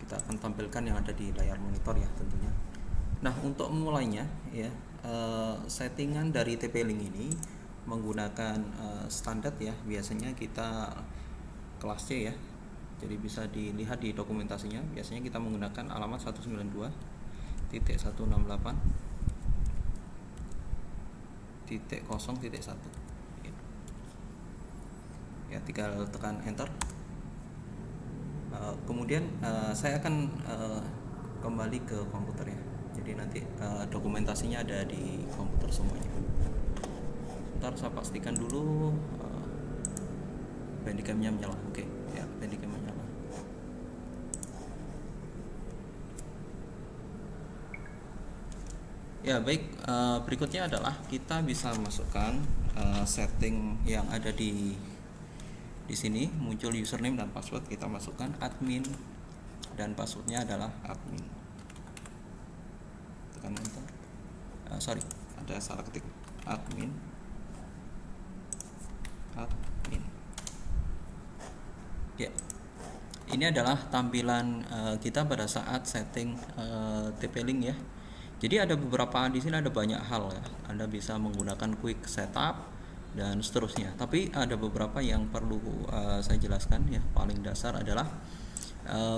kita akan tampilkan yang ada di layar monitor ya tentunya. Nah, untuk memulainya ya, settingan dari TP-Link ini menggunakan standar ya, biasanya kita kelas C ya. Jadi bisa dilihat di dokumentasinya, biasanya kita menggunakan alamat 192.168.0.1 ya, tinggal tekan enter. Kemudian saya akan kembali ke komputer ya, jadi nanti dokumentasinya ada di komputer semuanya. Ntar saya pastikan dulu Bandicamnya menyala. Oke ya, Bandicamnya menyala. Ya baik, berikutnya adalah kita bisa masukkan setting yang ada di sini. Muncul username dan password, kita masukkan admin dan passwordnya adalah admin. Tekan enter. Sorry, ada salah ketik. Admin. Ya, ini adalah tampilan kita pada saat setting TP-Link ya. Jadi ada beberapa di sini, ada banyak hal ya. Anda bisa menggunakan quick setup dan seterusnya. Tapi ada beberapa yang perlu saya jelaskan ya. Paling dasar adalah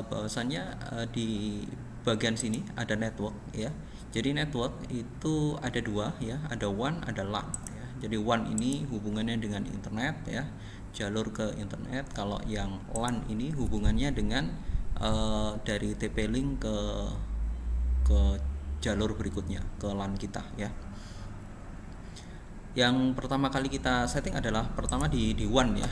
bahwasannya di bagian sini ada network ya. Jadi network itu ada dua ya, ada WAN, ada LAN ya. Jadi WAN ini hubungannya dengan internet ya, jalur ke internet. Kalau yang LAN ini hubungannya dengan dari TP-Link ke jalur berikutnya, ke LAN kita ya. Yang pertama kali kita setting adalah pertama di WAN ya.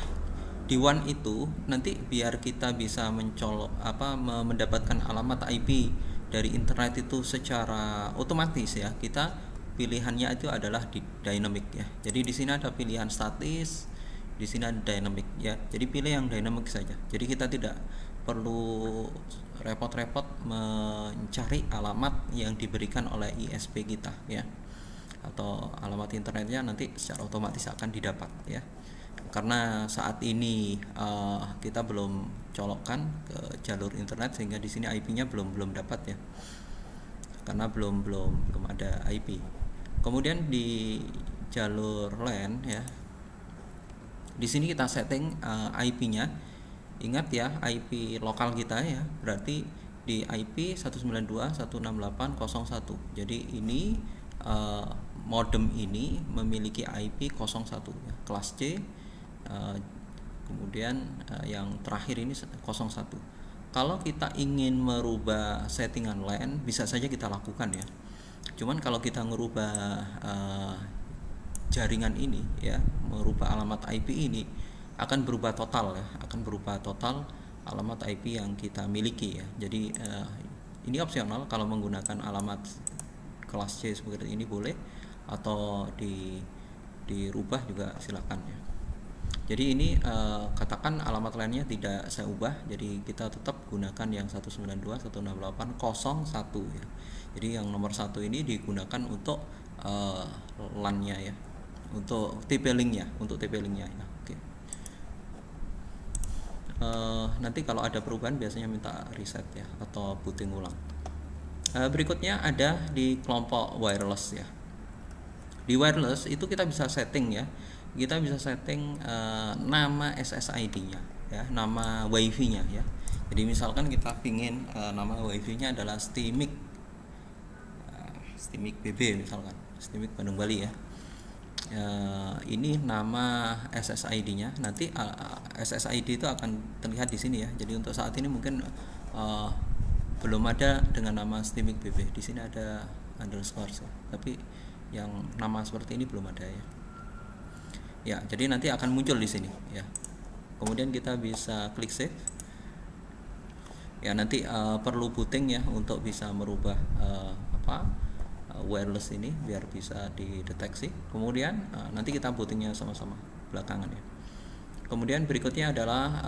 Di WAN itu nanti biar kita bisa mendapatkan alamat IP dari internet itu secara otomatis ya, kita pilihannya itu adalah di dynamic ya. Jadi di sini ada pilihan statis, di sini ada dynamic ya. Jadi pilih yang dynamic saja. Jadi kita tidak perlu repot-repot mencari alamat yang diberikan oleh ISP kita ya, atau alamat internetnya nanti secara otomatis akan didapat ya. Karena saat ini kita belum colokkan ke jalur internet, sehingga di sini IP-nya belum dapat ya, karena belum ada IP. Kemudian di jalur LAN ya, di sini kita setting IP-nya. Ingat ya, IP lokal kita ya, berarti di IP 192.168.0.1. Jadi ini modem ini memiliki IP 01 ya, kelas C. Kemudian yang terakhir ini 01. Kalau kita ingin merubah settingan LAN, bisa saja kita lakukan ya. Cuman kalau kita merubah jaringan ini ya, merubah alamat IP ini, akan berubah total ya, akan berubah total alamat IP yang kita miliki ya. Jadi ini opsional, kalau menggunakan alamat kelas C seperti ini boleh, atau dirubah juga silakan ya. Jadi ini katakan alamat lainnya tidak saya ubah, jadi kita tetap gunakan yang 192.168.0.1 ya. Jadi yang nomor 1 ini digunakan untuk LAN-nya ya, untuk TP-Link-nya, ya. Oke. Nanti kalau ada perubahan biasanya minta reset ya, atau booting ulang. Berikutnya ada di kelompok wireless ya. Di wireless itu kita bisa setting ya, kita bisa setting nama SSID-nya ya, nama WiFi-nya ya. Jadi misalkan kita ingin nama WiFi-nya adalah Stimic BB misalkan, Stimic Bandung Bali ya. Ini nama SSID-nya. Nanti SSID itu akan terlihat di sini ya. Jadi untuk saat ini mungkin belum ada dengan nama Stimic BB. Di sini ada underscore ya. Tapi yang nama seperti ini belum ada ya. Ya, jadi nanti akan muncul di sini ya. Kemudian kita bisa klik save. Ya, nanti perlu booting ya untuk bisa merubah wireless ini biar bisa dideteksi. Kemudian nanti kita bootingnya sama-sama belakangan ya. Kemudian berikutnya adalah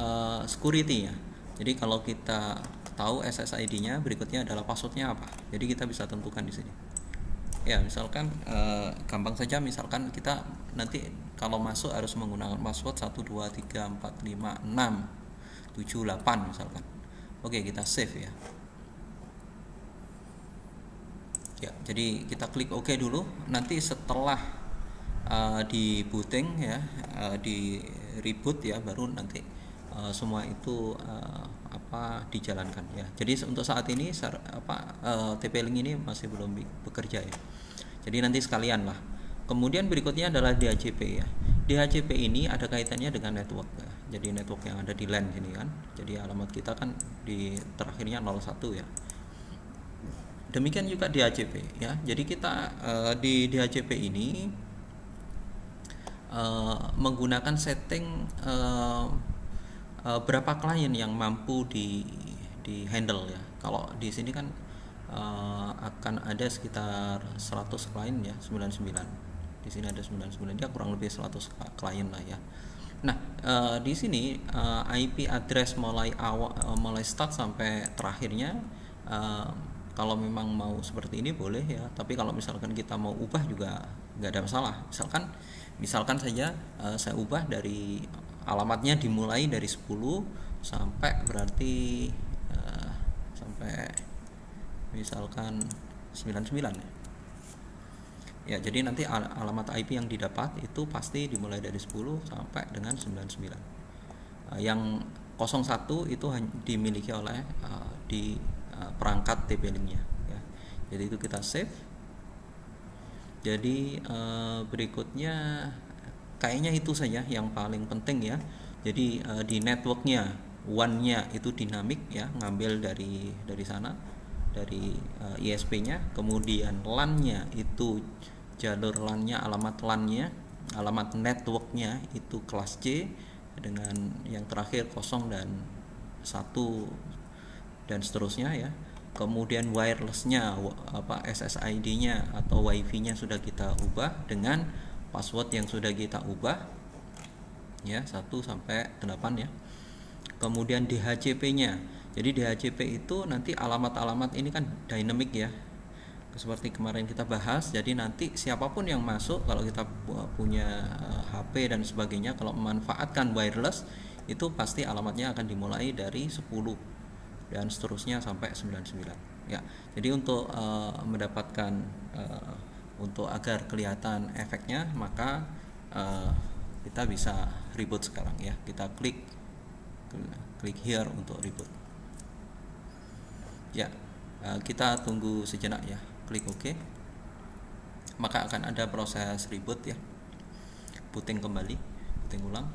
security ya. Jadi kalau kita tahu SSID-nya, berikutnya adalah passwordnya apa. Jadi kita bisa tentukan di sini. Ya, misalkan gampang saja, misalkan kita nanti kalau masuk harus menggunakan password 123456778 misalkan. Oke, kita save ya. Ya, jadi kita klik OK dulu. Nanti setelah di booting ya, di reboot ya, baru nanti semua itu dijalankan ya. Jadi untuk saat ini TP-Link ini masih belum bekerja ya. Jadi nanti sekalian lah. Kemudian berikutnya adalah DHCP ya. DHCP ini ada kaitannya dengan network ya. Jadi network yang ada di LAN ini kan. Jadi alamat kita kan di terakhirnya 01 ya. Demikian juga DHCP ya. Jadi kita di DHCP ini menggunakan setting berapa klien yang mampu di handle ya. Kalau di sini kan akan ada sekitar 100 klien ya, 99. Di sini ada 99, ya kurang lebih 100 klien lah ya. Nah, di sini IP address mulai start sampai terakhirnya, kalau memang mau seperti ini boleh ya, tapi kalau misalkan kita mau ubah juga nggak ada masalah. Misalkan saja saya ubah dari alamatnya dimulai dari 10 sampai berarti sampai misalkan 99 ya. Ya, jadi nanti alamat IP yang didapat itu pasti dimulai dari 10 sampai dengan 99. Yang 01 itu dimiliki oleh di perangkat TP-Link-nya ya. Jadi itu kita save. Jadi berikutnya kayaknya itu saja yang paling penting ya. Jadi di networknya WAN-nya itu dinamik ya, ngambil dari sana, dari ISP-nya. Kemudian LAN-nya itu jalur LAN-nya, alamat LAN-nya, alamat network-nya itu kelas C dengan yang terakhir 0 dan 1 dan seterusnya ya. Kemudian wireless-nya SSID-nya atau WiFi-nya sudah kita ubah dengan password yang sudah kita ubah ya, 1 sampai 8 ya. Kemudian DHCP-nya. Jadi DHCP itu nanti alamat-alamat ini kan dynamic ya, seperti kemarin kita bahas. Jadi nanti siapapun yang masuk, kalau kita punya HP dan sebagainya, kalau memanfaatkan wireless itu pasti alamatnya akan dimulai dari 10 dan seterusnya sampai 99 ya. Jadi untuk mendapatkan untuk agar kelihatan efeknya, maka kita bisa reboot sekarang ya. Kita klik here untuk reboot ya. Kita tunggu sejenak ya, klik OK, maka akan ada proses reboot ya, booting kembali, booting ulang.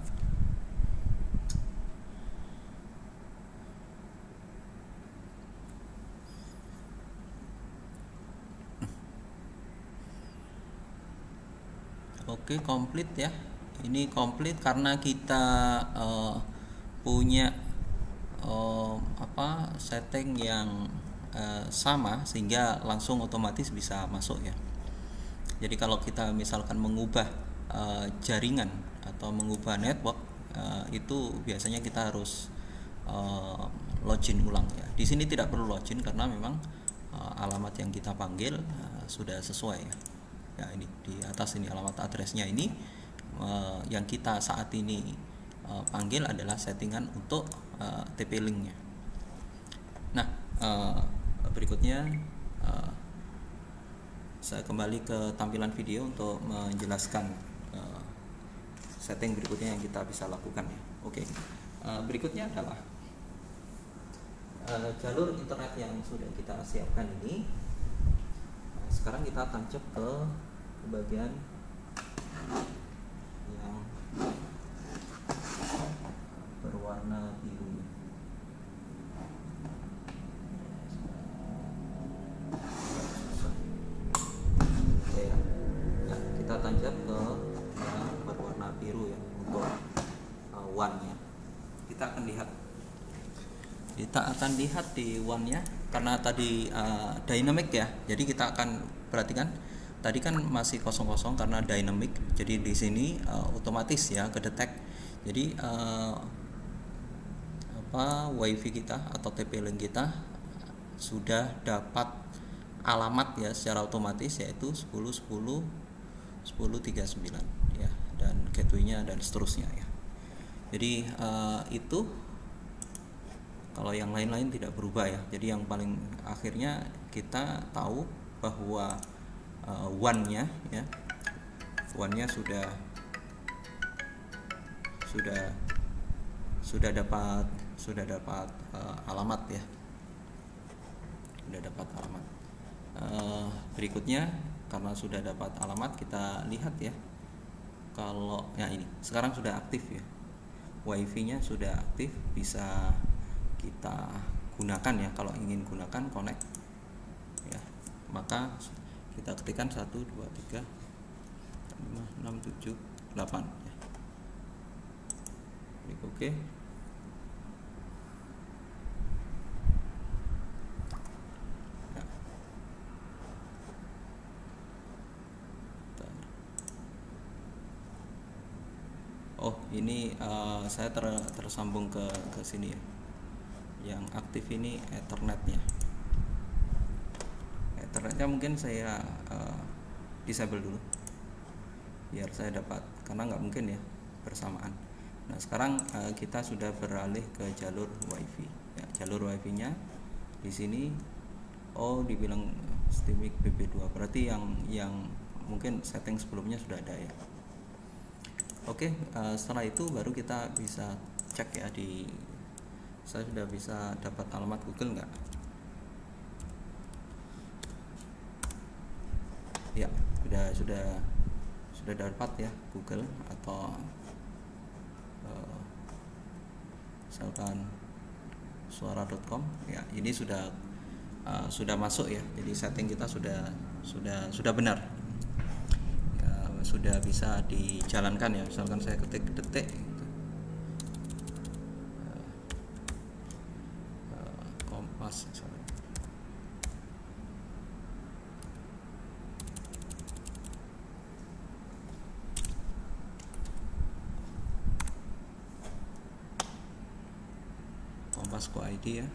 Oke, komplit ya. Ini komplit karena kita punya setting yang sama, sehingga langsung otomatis bisa masuk ya. Jadi kalau kita misalkan mengubah jaringan atau mengubah network, itu biasanya kita harus login ulang ya. Di sini tidak perlu login karena memang alamat yang kita panggil sudah sesuai ya. Ya, ini di atas ini alamat addressnya ini yang kita saat ini panggil adalah settingan untuk TP-Link-nya. Nah, berikutnya saya kembali ke tampilan video untuk menjelaskan setting berikutnya yang kita bisa lakukan ya. Oke, berikutnya adalah jalur internet yang sudah kita siapkan ini. Sekarang kita tancap ke bagian yang berwarna biru. Oke ya. Nah, kita tancap ke yang berwarna biru ya untuk WAN-nya. Kita akan lihat di WAN-nya karena tadi dynamic ya. Jadi kita akan perhatikan tadi kan masih kosong karena dynamic. Jadi di sini otomatis ya kedetek. Jadi WiFi kita atau TP-Link kita sudah dapat alamat ya secara otomatis, yaitu 10.10.10.39 ya, dan gateway-nya dan seterusnya ya. Jadi itu kalau yang lain-lain tidak berubah ya. Jadi yang paling akhirnya kita tahu bahwa WAN-nya ya, WAN-nya sudah dapat alamat ya, sudah dapat alamat. Berikutnya karena sudah dapat alamat, kita lihat ya, kalau ya ini sekarang sudah aktif ya, wifi-nya sudah aktif, bisa kita gunakan ya. Kalau ingin gunakan connect ya, maka kita ketikkan 1 2 3 5 6 7 8 ya. Klik OK. Ya. Oh, ini saya tersambung ke sini ya. Yang aktif ini Ethernetnya. Ethernetnya mungkin saya disable dulu, biar saya dapat, karena nggak mungkin ya bersamaan. Nah sekarang kita sudah beralih ke jalur wifi. Ya, jalur wifi-nya di sini. Oh, dibilang Stimic BB2, berarti yang mungkin setting sebelumnya sudah ada ya. Oke, setelah itu baru kita bisa cek ya, saya sudah bisa dapat alamat Google nggak? Ya, sudah dapat ya Google, atau misalkan suara.com ya, ini sudah masuk ya. Jadi setting kita sudah benar ya, sudah bisa dijalankan ya. Misalkan saya ketik detik gitu. Kompas misalnya. Kompasco ID ya.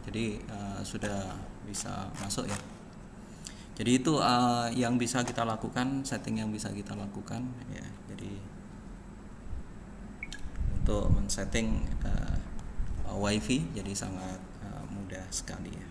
Jadi sudah bisa masuk ya. Jadi itu yang bisa kita lakukan, setting yang bisa kita lakukan ya. Jadi untuk men-setting wifi jadi sangat mudah sekali ya.